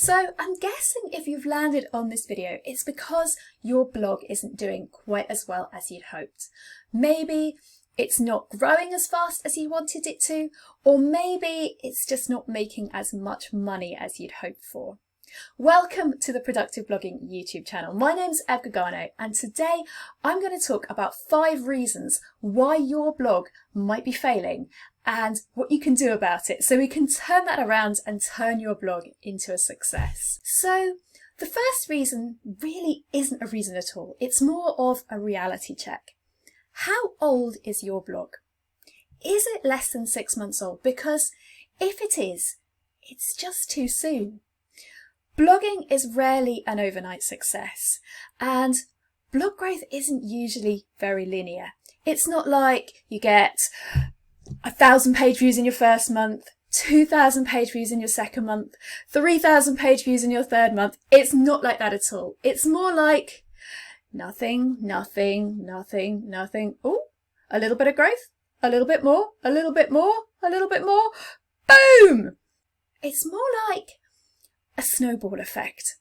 So I'm guessing if you've landed on this video, it's because your blog isn't doing quite as well as you'd hoped. Maybe it's not growing as fast as you wanted it to, or maybe it's just not making as much money as you'd hoped for. Welcome to the Productive Blogging YouTube channel. My name's Eb Gagano, and today I'm going to talk about 5 reasons why your blog might be failing and what you can do about it so we can turn that around and turn your blog into a success. So the first reason really isn't a reason at all. It's more of a reality check. How old is your blog? Is it less than 6 months old? Because if it is, it's just too soon. Blogging is rarely an overnight success, and blog growth isn't usually very linear. It's not like you get 1,000 page views in your first month, 2,000 page views in your second month, 3,000 page views in your third month. It's not like that at all. It's more like nothing, nothing, nothing, nothing. Oh, a little bit of growth, a little bit more, a little bit more, a little bit more. Boom! It's more like a snowball effect.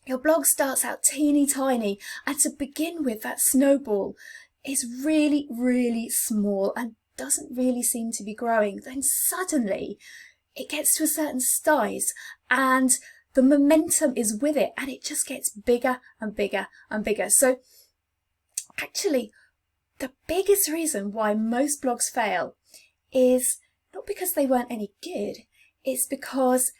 Your blog starts out teeny tiny, and to begin with, that snowball is really, really small and doesn't really seem to be growing. Then suddenly it gets to a certain size and the momentum is with it, and it just gets bigger and bigger and bigger. So actually, the biggest reason why most blogs fail is not because they weren't any good, it's because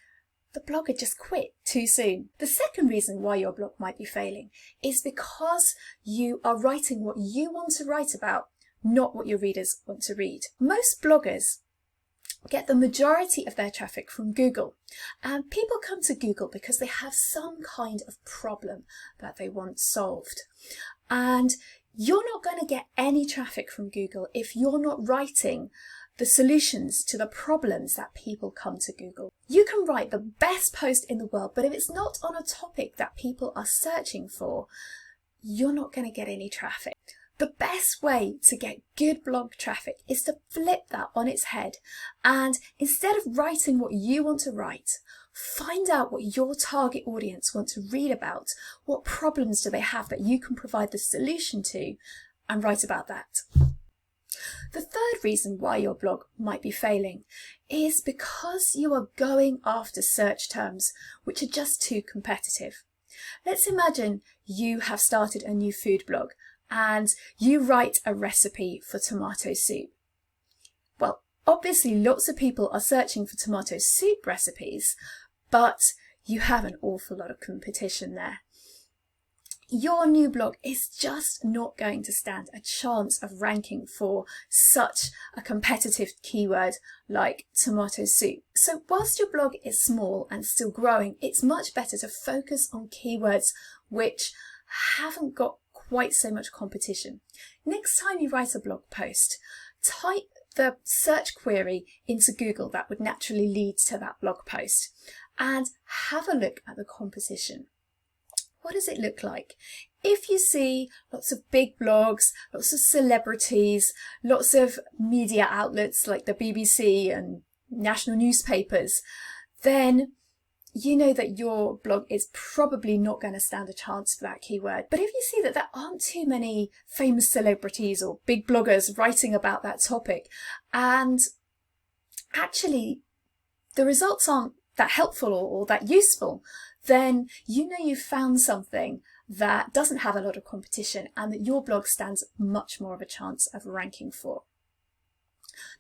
the blogger just quit too soon. The second reason why your blog might be failing is because you are writing what you want to write about, not what your readers want to read. Most bloggers get the majority of their traffic from Google, and people come to Google because they have some kind of problem that they want solved. And you're not going to get any traffic from Google if you're not writing the solutions to the problems that people come to Google. You can write the best post in the world, but if it's not on a topic that people are searching for, you're not going to get any traffic. The best way to get good blog traffic is to flip that on its head, and instead of writing what you want to write, find out what your target audience want to read about, what problems do they have that you can provide the solution to, and write about that. The third reason why your blog might be failing is because you are going after search terms which are just too competitive. Let's imagine you have started a new food blog and you write a recipe for tomato soup. Well, obviously lots of people are searching for tomato soup recipes, but you have an awful lot of competition there. Your new blog is just not going to stand a chance of ranking for such a competitive keyword like tomato soup. So whilst your blog is small and still growing, it's much better to focus on keywords which haven't got quite so much competition. Next time you write a blog post, type the search query into Google that would naturally lead to that blog post and have a look at the competition. What does it look like? If you see lots of big blogs, lots of celebrities, lots of media outlets like the BBC and national newspapers, then you know that your blog is probably not going to stand a chance for that keyword. But if you see that there aren't too many famous celebrities or big bloggers writing about that topic, and actually the results aren't that helpful or that useful, then you know you've found something that doesn't have a lot of competition and that your blog stands much more of a chance of ranking for.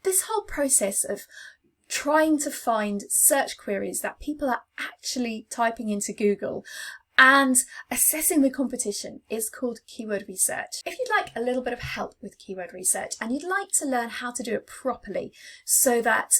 This whole process of trying to find search queries that people are actually typing into Google and assessing the competition is called keyword research. If you'd like a little bit of help with keyword research and you'd like to learn how to do it properly so that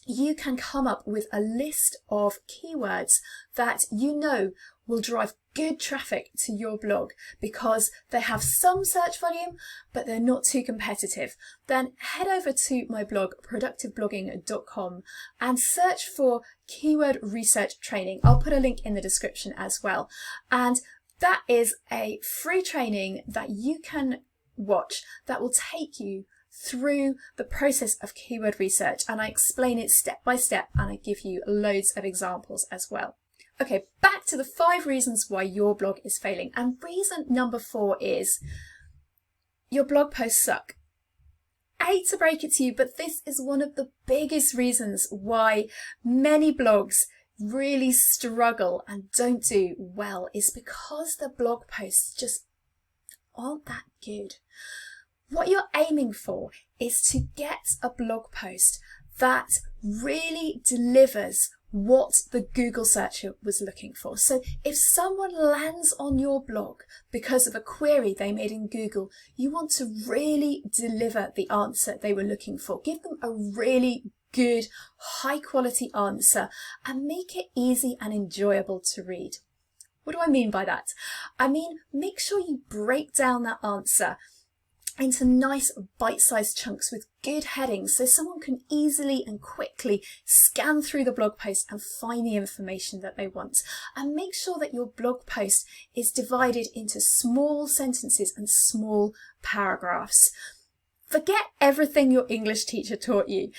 you can come up with a list of keywords that you know will drive good traffic to your blog because they have some search volume but they're not too competitive, then head over to my blog productiveblogging.com and search for keyword research training. I'll put a link in the description as well, and that is a free training that you can watch that will take you through the process of keyword research, and I explain it step by step, and I give you loads of examples as well. Okay, back to the 5 reasons why your blog is failing. And reason number 4 is your blog posts suck. I hate to break it to you, but this is one of the biggest reasons why many blogs really struggle and don't do well, is because the blog posts just aren't that good. What you're aiming for is to get a blog post that really delivers what the Google searcher was looking for. So if someone lands on your blog because of a query they made in Google, you want to really deliver the answer they were looking for. Give them a really good, high quality answer and make it easy and enjoyable to read. What do I mean by that? I mean, make sure you break down that answer into nice bite-sized chunks with good headings so someone can easily and quickly scan through the blog post and find the information that they want. And make sure that your blog post is divided into small sentences and small paragraphs. Forget everything your English teacher taught you.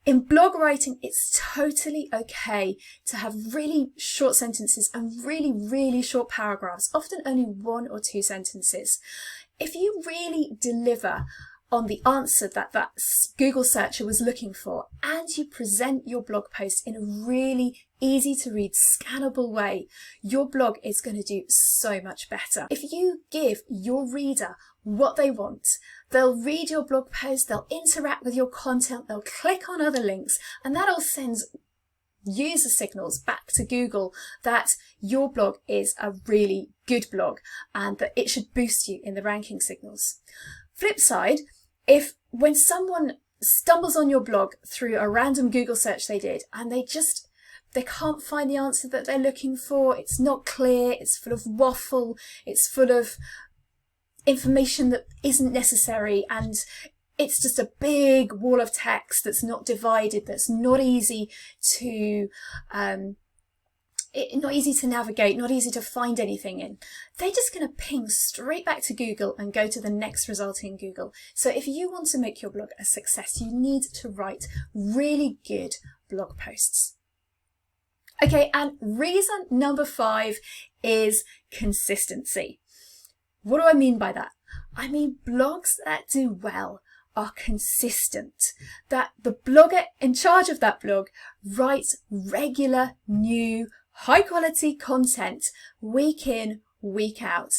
In blog writing, it's totally okay to have really short sentences and really short paragraphs, often only 1 or 2 sentences. If you really deliver on the answer that Google searcher was looking for, and you present your blog post in a really easy to read, scannable way, your blog is going to do so much better. If you give your reader what they want, they'll read your blog post, they'll interact with your content, they'll click on other links, and that all sends user signals back to Google that your blog is a really good blog and that it should boost you in the ranking signals. Flip side, if when someone stumbles on your blog through a random Google search they did and they can't find the answer that they're looking for, it's not clear, it's full of waffle, it's full of information that isn't necessary, and it's just a big wall of text that's not divided, that's not easy to navigate, not easy to find anything in. They're just going to ping straight back to Google and go to the next result in Google. So if you want to make your blog a success, you need to write really good blog posts. Okay, and reason number 5 is consistency. What do I mean by that? I mean blogs that do well are consistent, that the blogger in charge of that blog writes regular, new, high quality content week in, week out.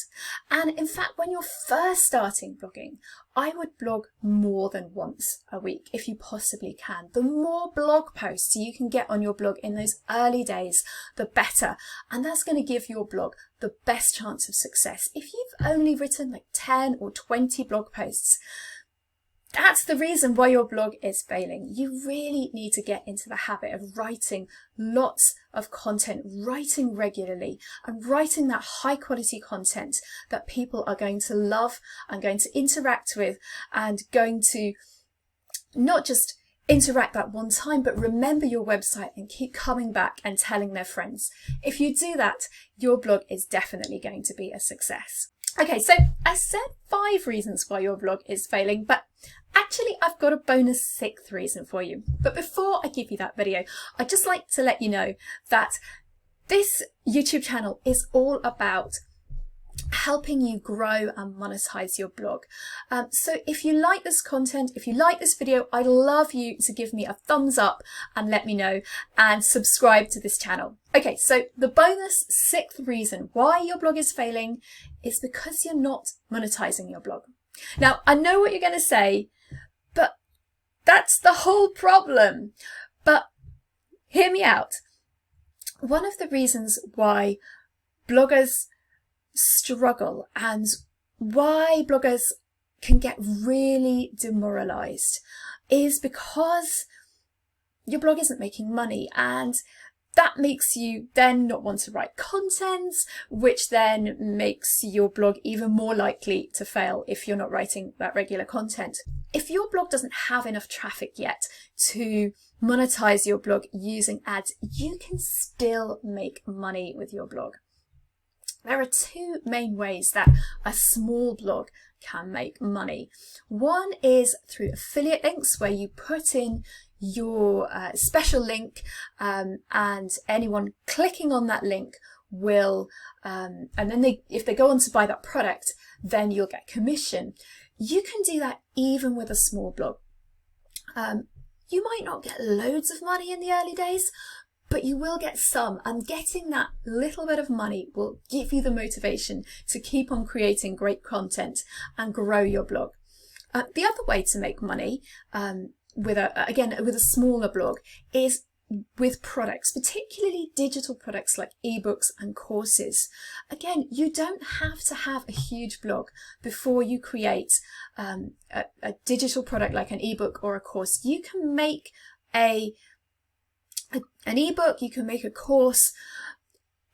And in fact, when you're first starting blogging, I would blog more than once a week if you possibly can. The more blog posts you can get on your blog in those early days, the better. And that's going to give your blog the best chance of success. If you've only written like 10 or 20 blog posts, that's the reason why your blog is failing. You really need to get into the habit of writing lots of content, writing regularly, and writing that high quality content that people are going to love and going to interact with, and going to not just interact that one time, but remember your website and keep coming back and telling their friends. If you do that, your blog is definitely going to be a success. Okay, so I said 5 reasons why your blog is failing, but actually I've got a bonus 6th reason for you. But before I give you that video, I'd just like to let you know that this YouTube channel is all about helping you grow and monetize your blog. So if you like this content, if you like this video, I'd love you to give me a thumbs up and let me know, and subscribe to this channel. Okay, so the bonus 6th reason why your blog is failing is because you're not monetizing your blog. Now, I know what you're going to say, but that's the whole problem. But hear me out. One of the reasons why bloggers struggle and why bloggers can get really demoralized is because your blog isn't making money, and that makes you then not want to write content, which then makes your blog even more likely to fail if you're not writing that regular content. If your blog doesn't have enough traffic yet to monetize your blog using ads, you can still make money with your blog. There are two main ways that a small blog can make money. One is through affiliate links, where you put in your special link and anyone clicking on that link will, and then if they go on to buy that product, then you'll get commission. You can do that even with a small blog. You might not get loads of money in the early days, but you will get some, and getting that little bit of money will give you the motivation to keep on creating great content and grow your blog. The other way to make money with a smaller blog is with products, particularly digital products like ebooks and courses. Again, you don't have to have a huge blog before you create a digital product like an ebook or a course. You can make an ebook, you can make a course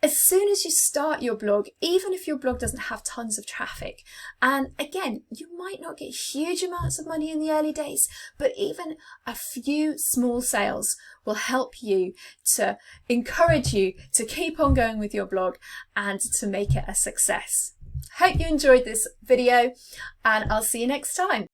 as soon as you start your blog, even if your blog doesn't have tons of traffic. And again, you might not get huge amounts of money in the early days, but even a few small sales will help you, to encourage you to keep on going with your blog and to make it a success. Hope you enjoyed this video, and I'll see you next time.